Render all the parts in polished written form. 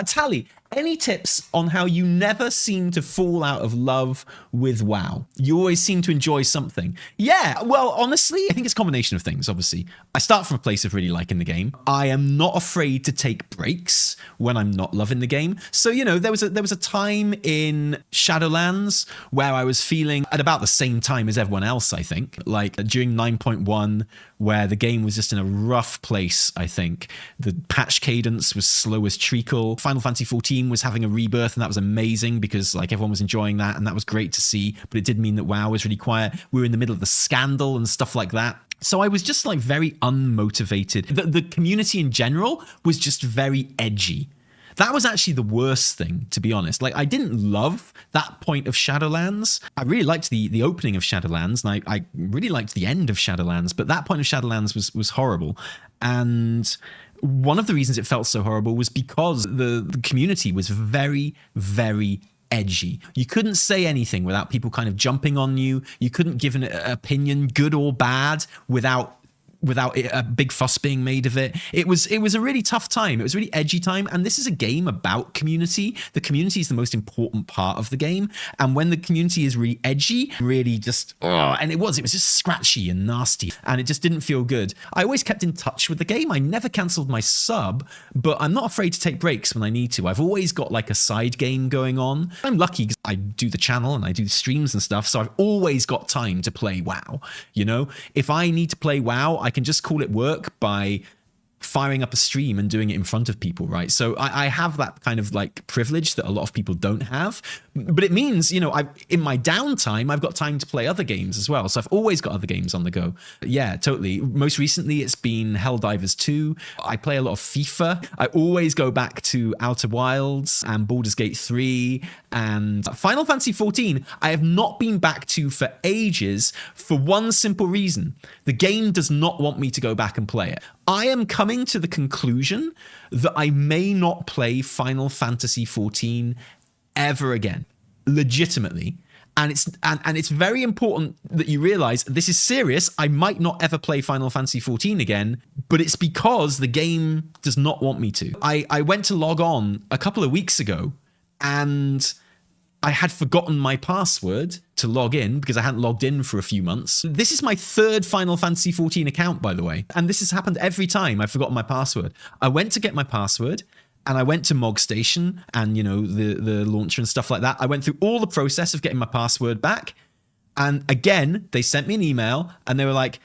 Tali, any tips on how you never seem to fall out of love with WoW? You always seem to enjoy something. Yeah, well, honestly, I think it's a combination of things, obviously. I start from a place of really liking the game. I am not afraid to take breaks when I'm not loving the game. So, you know, there was a time in Shadowlands where I was feeling at about the same time as everyone else, I think. Like during 9.1, where the game was just in a rough place, I think. The patch cadence was slow as treacle. Final Fantasy XIV was having a rebirth, and that was amazing because like everyone was enjoying that, and that was great to see. But it did mean that WoW was really quiet. We were in the middle of the scandal and stuff like that. So I was just like very unmotivated. The community in general was just very edgy. That was actually the worst thing, to be honest. Like, I didn't love that point of Shadowlands. I really liked the opening of Shadowlands, and I really liked the end of Shadowlands, but that point of Shadowlands was horrible. And one of the reasons it felt so horrible was because the community was very, very edgy. You couldn't say anything without people kind of jumping on you. You couldn't give an opinion, good or bad, without a big fuss being made of it. It was a really tough time. It was a really edgy time. And this is a game about community. The community is the most important part of the game. And when the community is really edgy, really just, and it was just scratchy and nasty. And it just didn't feel good. I always kept in touch with the game. I never cancelled my sub, but I'm not afraid to take breaks when I need to. I've always got like a side game going on. I'm lucky because I do the channel and I do the streams and stuff. So I've always got time to play WoW. You know, if I need to play WoW, I can just call it work by firing up a stream and doing it in front of people, right? So I have that kind of like privilege that a lot of people don't have, but it means, you know, in my downtime, I've got time to play other games as well. So I've always got other games on the go. Yeah, totally. Most recently, it's been Helldivers 2. I play a lot of FIFA. I always go back to Outer Wilds and Baldur's Gate 3 and Final Fantasy 14. I have not been back to for ages for one simple reason. The game does not want me to go back and play it. I am coming to the conclusion that I may not play Final Fantasy 14 ever again, legitimately. And it's very important that you realize this is serious. I might not ever play Final Fantasy 14 again, but it's because the game does not want me to. I went to log on a couple of weeks ago and I had forgotten my password to log in because I hadn't logged in for a few months. This is my third Final Fantasy 14 account, by the way. And this has happened every time I've forgotten my password. I went to get my password and I went to Mog Station and, you know, the launcher and stuff like that. I went through all the process of getting my password back. And again, they sent me an email and they were like,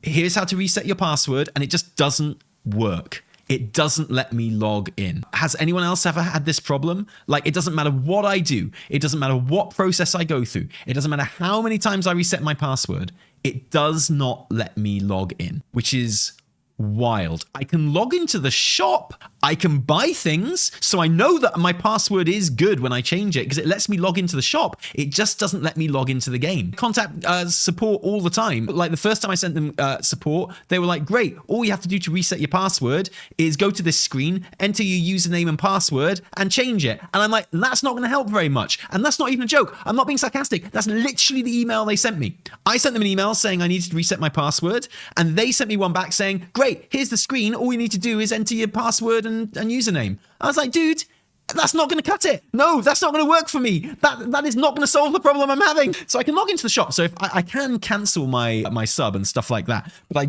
here's how to reset your password. And it just doesn't work. It doesn't let me log in. Has anyone else ever had this problem? Like, it doesn't matter what I do. It doesn't matter what process I go through. It doesn't matter how many times I reset my password. It does not let me log in, which is wild. I can log into the shop. I can buy things. So I know that my password is good when I change it because it lets me log into the shop. It just doesn't let me log into the game. Contact support all the time. Like the first time I sent them support, they were like, great. All you have to do to reset your password is go to this screen, enter your username and password and change it. And I'm like, that's not going to help very much. And that's not even a joke. I'm not being sarcastic. That's literally the email they sent me. I sent them an email saying I needed to reset my password. And they sent me one back saying, great, here's the screen. All you need to do is enter your password and username. I was like, dude, that's not going to cut it. No, that's not going to work for me. That is not going to solve the problem I'm having. So I can log into the shop. So if I can cancel my sub and stuff like that, but I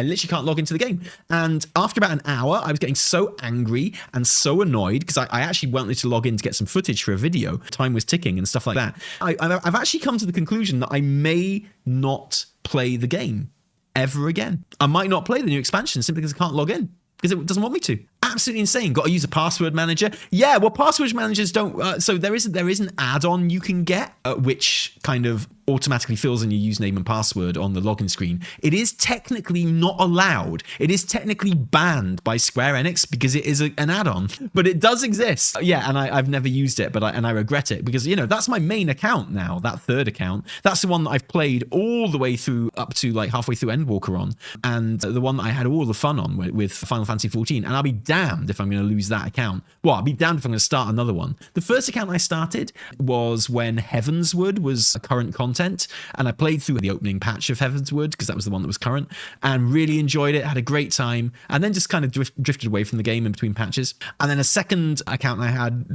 literally can't log into the game. And after about an hour, I was getting so angry and so annoyed because I actually wanted to log in to get some footage for a video. Time was ticking and stuff like that. I've actually come to the conclusion that I may not play the game ever again. I might not play the new expansion simply because I can't log in. Because it doesn't want me to. Absolutely insane. Got to use a password manager. Yeah, well, password managers don't. So there is an add-on you can get, which kind of automatically fills in your username and password on the login screen. It is technically not allowed. It is technically banned by Square Enix because it is an add-on, but it does exist. Yeah, and I've never used it, but I regret it because, you know, that's my main account now. That third account. That's the one that I've played all the way through up to like halfway through Endwalker on, and the one that I had all the fun on with Final Fantasy 14. And I'll be damned if I'm going to lose that account. Well, I'll be damned if I'm going to start another one. The first account I started was when Heavensward was a current content content. And I played through the opening patch of Heavensward because that was the one that was current, and really enjoyed it, had a great time, and then just kind of drifted away from the game in between patches. And then a second account I had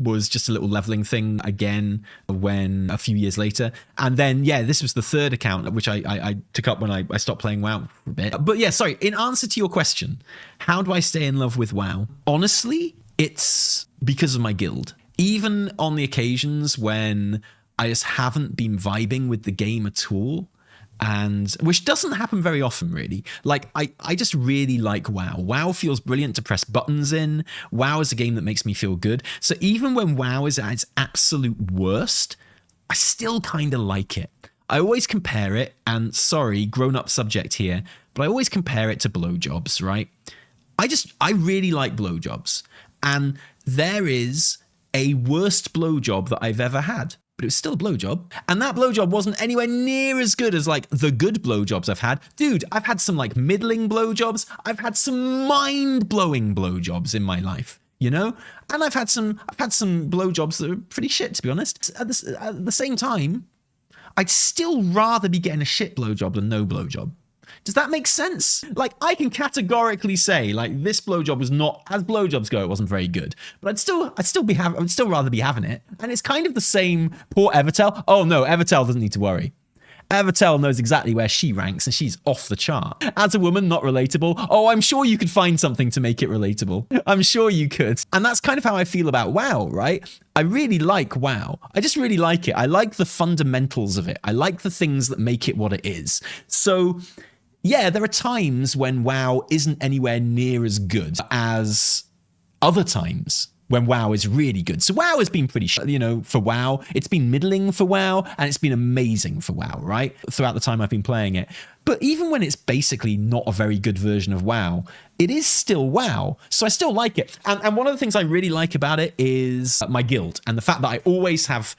was just a little leveling thing again when a few years later. And then, yeah, this was the third account, which I took up when I stopped playing WoW for a bit. But yeah, sorry, in answer to your question, how do I stay in love with WoW? Honestly, it's because of my guild. Even on the occasions when I just haven't been vibing with the game at all, and which doesn't happen very often, really. Like, I just really like WoW. WoW feels brilliant to press buttons in. WoW is a game that makes me feel good. So even when WoW is at its absolute worst, I still kind of like it. I always compare it, and sorry, grown-up subject here, but I always compare it to blowjobs, right? I really like blowjobs. And there is a worst blowjob that I've ever had, but it was still a blowjob. And that blowjob wasn't anywhere near as good as like the good blowjobs I've had. Dude, I've had some like middling blowjobs. I've had some mind-blowing blowjobs in my life, you know? And I've had some blowjobs that are pretty shit, to be honest. At the same time, I'd still rather be getting a shit blowjob than no blowjob. Does that make sense? Like, I can categorically say, like, this blowjob was not, as blowjobs go, it wasn't very good. But I'd still rather be having it. And it's kind of the same. Poor Evitel. Oh no, Evitel doesn't need to worry. Evitel knows exactly where she ranks, and she's off the chart. As a woman, not relatable. Oh, I'm sure you could find something to make it relatable. I'm sure you could. And that's kind of how I feel about WoW, right? I really like WoW. I just really like it. I like the fundamentals of it. I like the things that make it what it is. So yeah, there are times when WoW isn't anywhere near as good as other times when WoW is really good. So WoW has been pretty, for WoW. It's been middling for WoW, and it's been amazing for WoW, right? Throughout the time I've been playing it. But even when it's basically not a very good version of WoW, it is still WoW. So I still like it. And one of the things I really like about it is my guild, and the fact that I always have,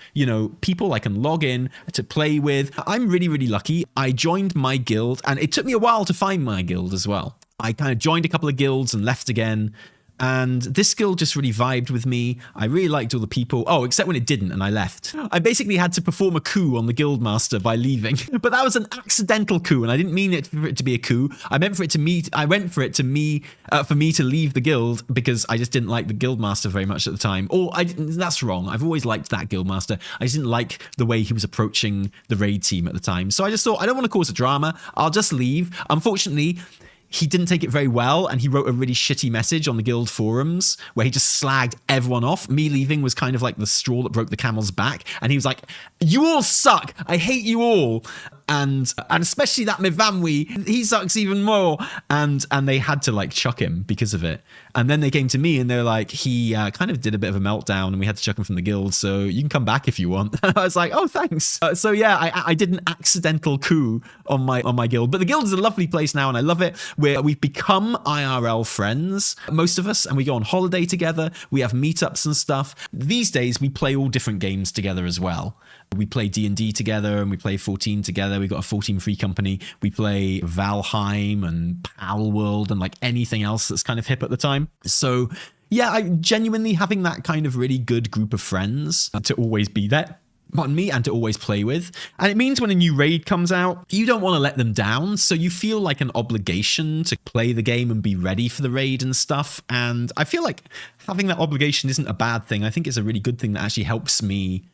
people I can log in to play with. I'm really, really lucky. I joined my guild, and it took me a while to find my guild as well. I kind of joined a couple of guilds and left again. And this guild just really vibed with me. I really liked all the people. Oh, except when it didn't and I left. I basically had to perform a coup on the guild master by leaving. But that was an accidental coup, and I didn't mean it for it to be a coup. I went for it to me to leave the guild because I just didn't like the guild master very much at the time. That's wrong. I've always liked that guild master. I just didn't like the way he was approaching the raid team at the time. So I just thought, I don't want to cause a drama. I'll just leave. Unfortunately, he didn't take it very well, and he wrote a really shitty message on the guild forums where he just slagged everyone off. Me leaving was kind of like the straw that broke the camel's back, and he was like, "You all suck. I hate you all." And especially that Mivamwi, he sucks even more. And they had to like chuck him because of it. And then they came to me and they're like, he kind of did a bit of a meltdown, and we had to chuck him from the guild. So you can come back if you want. I was like, oh, thanks. So yeah, I did an accidental coup on my guild. But the guild is a lovely place now, and I love it. We've become IRL friends, most of us, and we go on holiday together. We have meetups and stuff. These days, we play all different games together as well. We play D&D together, and we play 14 together. We've got a 14 free company. We play Valheim and Pal World and like anything else that's kind of hip at the time. So yeah, I genuinely having that kind of really good group of friends to always be there on me and to always play with. And it means when a new raid comes out, you don't want to let them down. So you feel like an obligation to play the game and be ready for the raid and stuff. And I feel like having that obligation isn't a bad thing. I think it's a really good thing that actually helps me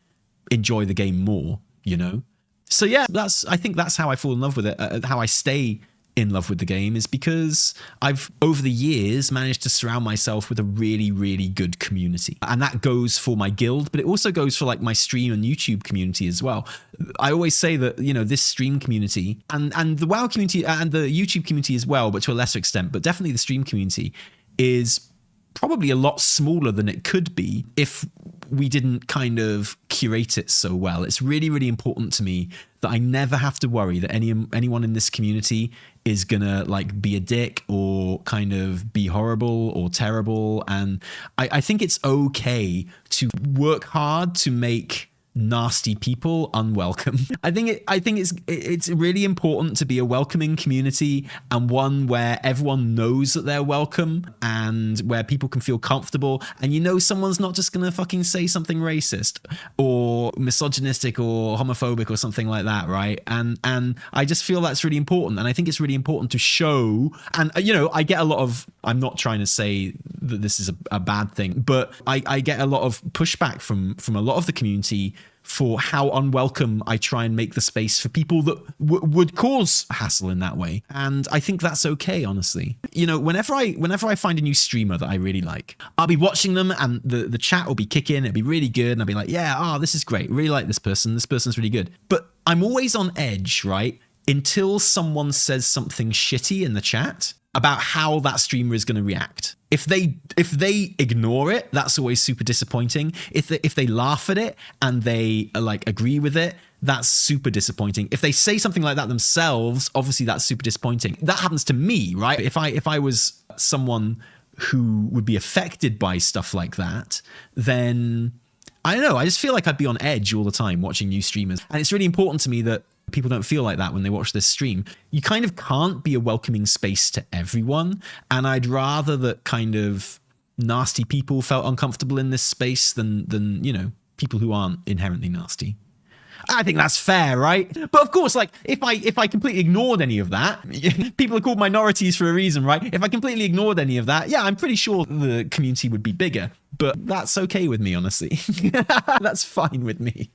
enjoy the game more, So yeah, I think that's how I fall in love with it. How I stay in love with the game is because I've, over the years, managed to surround myself with a really, really good community. And that goes for my guild, but it also goes for like my stream and YouTube community as well. I always say that, this stream community and the WoW community and the YouTube community as well, but to a lesser extent, but definitely the stream community is probably a lot smaller than it could be if we didn't kind of curate it so well. It's really, really important to me that I never have to worry that anyone in this community is gonna like be a dick or kind of be horrible or terrible. And I think it's okay to work hard to make nasty people unwelcome. I think it's really important to be a welcoming community, and one where everyone knows that they're welcome and where people can feel comfortable, and someone's not just gonna fucking say something racist or misogynistic or homophobic or something like that, right? And I just feel that's really important, and I think it's really important to show. And I get a lot of, I'm not trying to say that this is a bad thing, but I get a lot of pushback from a lot of the community for how unwelcome I try and make the space for people that would cause hassle in that way. And I think that's okay, honestly. Whenever I find a new streamer that I really like, I'll be watching them and the chat will be kicking, it'll be really good, and I'll be like, yeah, this is great, really like this person's really good. But I'm always on edge, right? Until someone says something shitty in the chat about how that streamer is going to react. If they ignore it, that's always super disappointing. If they laugh at it and they agree with it, that's super disappointing. If they say something like that themselves, obviously that's super disappointing. That happens to me, right? If I was someone who would be affected by stuff like that, then I don't know, I just feel like I'd be on edge all the time watching new streamers. And it's really important to me that people don't feel like that when they watch this stream. You kind of can't be a welcoming space to everyone, and I'd rather that kind of nasty people felt uncomfortable in this space than people who aren't inherently nasty. I think that's fair, right? But of course, if I completely ignored any of that, people are called minorities for a reason, right? If I completely ignored any of that, yeah, I'm pretty sure the community would be bigger. But that's okay with me, honestly. That's fine with me.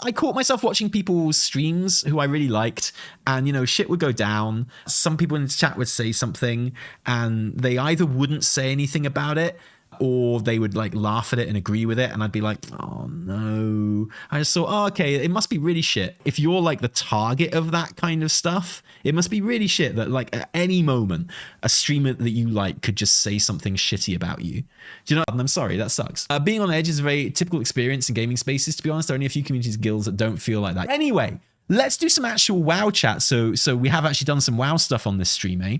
I caught myself watching people's streams who I really liked, and shit would go down. Some people in the chat would say something and they either wouldn't say anything about it, or they would laugh at it and agree with it, and I'd be like, oh no. I just thought, okay, it must be really shit. If you're the target of that kind of stuff, it must be really shit that at any moment a streamer that you could just say something shitty about you. Do you know? And I'm sorry, that sucks. Being on edge is a very typical experience in gaming spaces, to be honest. There are only a few communities guilds that don't feel like that. Anyway, let's do some actual WoW chat. So we have actually done some WoW stuff on this stream, eh?